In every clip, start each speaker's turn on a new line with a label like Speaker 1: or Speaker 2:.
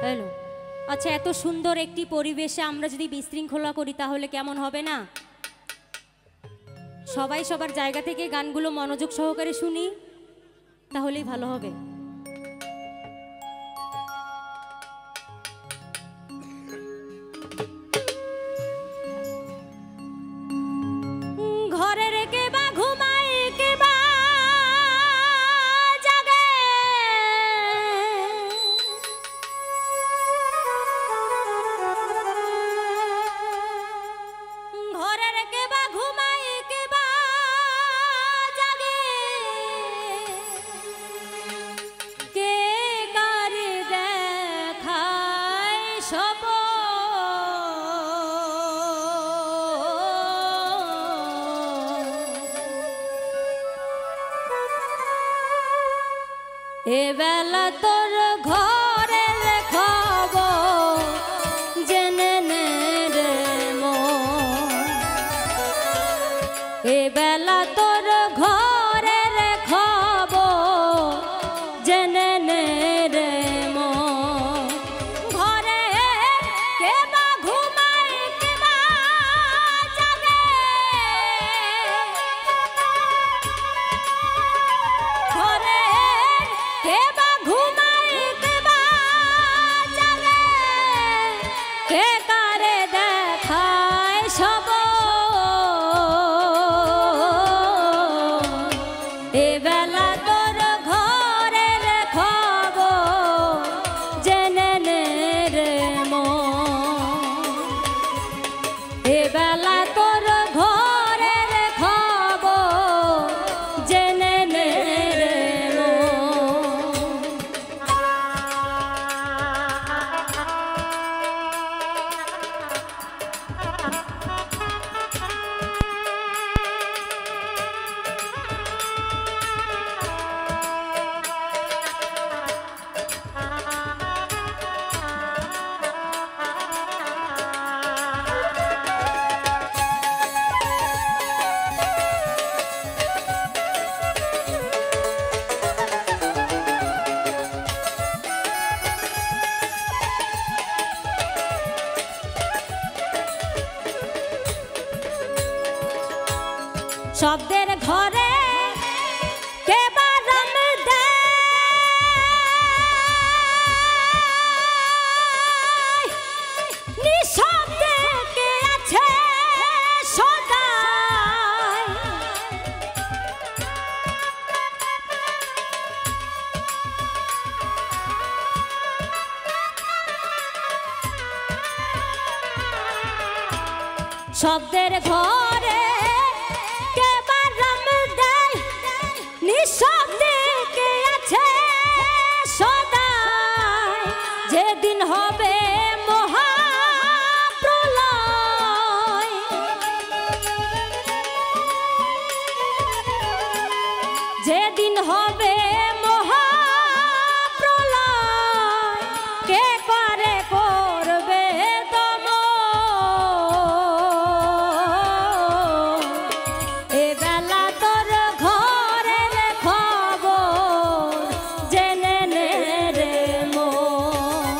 Speaker 1: Hello. আচ্ছা, এত সুন্দর একটি পরিবেশে আমরা যদি বিশৃঙ্খলা করি তাহলে কেমন হবে না? সবাই সবার জায়গা থেকে গানগুলো মনোযোগ সহকারে শুনি, তাহলেই ভালো হবে। ঘরে রেখে বা ঘুমাই কে বা জাগে, ঘরে রেখে বা ঘুমাই কে বা জাগে, কে কারে দেখায় সব এবেলা তোর ঘরের খবর জেনে নে রে মন, এবেলা তোর ঘরের খবর জেনে নে রে মন। ঘরে কে বা ঘুমায় কে বা জাগে, ঘরে কে বা ঘুমায় কে বা জাগে, কে কারে দেখায় সব এবেলা তোর ঘরের খবর জেনে নে রে মন, এবেলা তোর ঘরের খবর জেনে নে রে মন। শব্দের ঘরে কে বা রাম দেয়, নিঃশব্দে কে আছে সদাই, শব্দের ঘরে কে বা রাম দেয়, নিঃশব্দে কে আছে সদাই। যেদিন হবে মহাপ্রলয়, যেদিন হবে মহাপ্রলয়, কে করে করবে এবেলা তোর ঘরের খবর জেনে নে রে মন,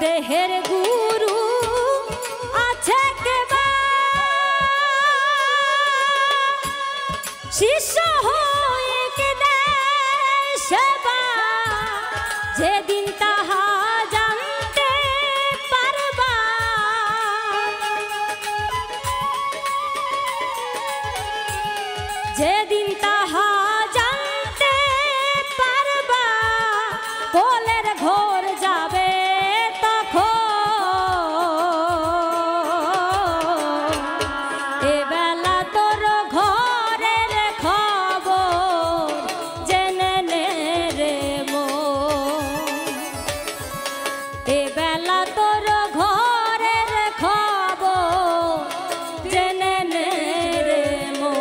Speaker 1: দেহের গুরু আছে কেবা শিষ্য হয়ে কে দেয় সেবা যেদিন তাহা জানতে পারবা যেদিন তাহা জানতে পারবা কোলের ঘোর যাবে তখন এবেলা তোর ঘরের খবর জেনে নে রে মন এবেলা তোর ঘরের খবর জেনে নে রে মন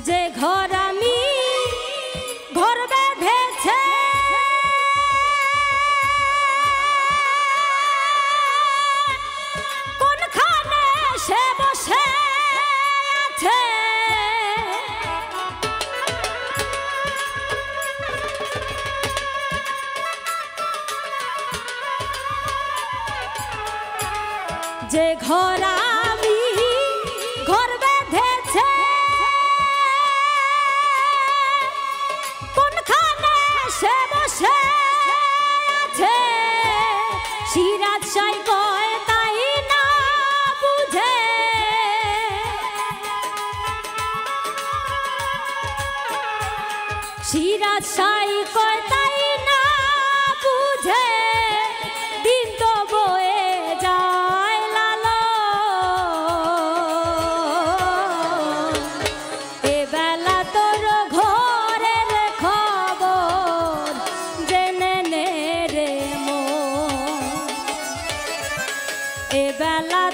Speaker 1: যে ঘর আমি ঘর বেঁধেছে কোনখানে সে বসে আছে যে ঘর আমি ঘর বেঁধেছে সে বসে আছে সিরাজ সাই কয় তাই না বুঝে সিরাজ সাই কয় তাই না বুঝে দিন তো বয়ে যায় লালো এবেলা তোর ঘরের খবর জেনে নে রে মন এবেলা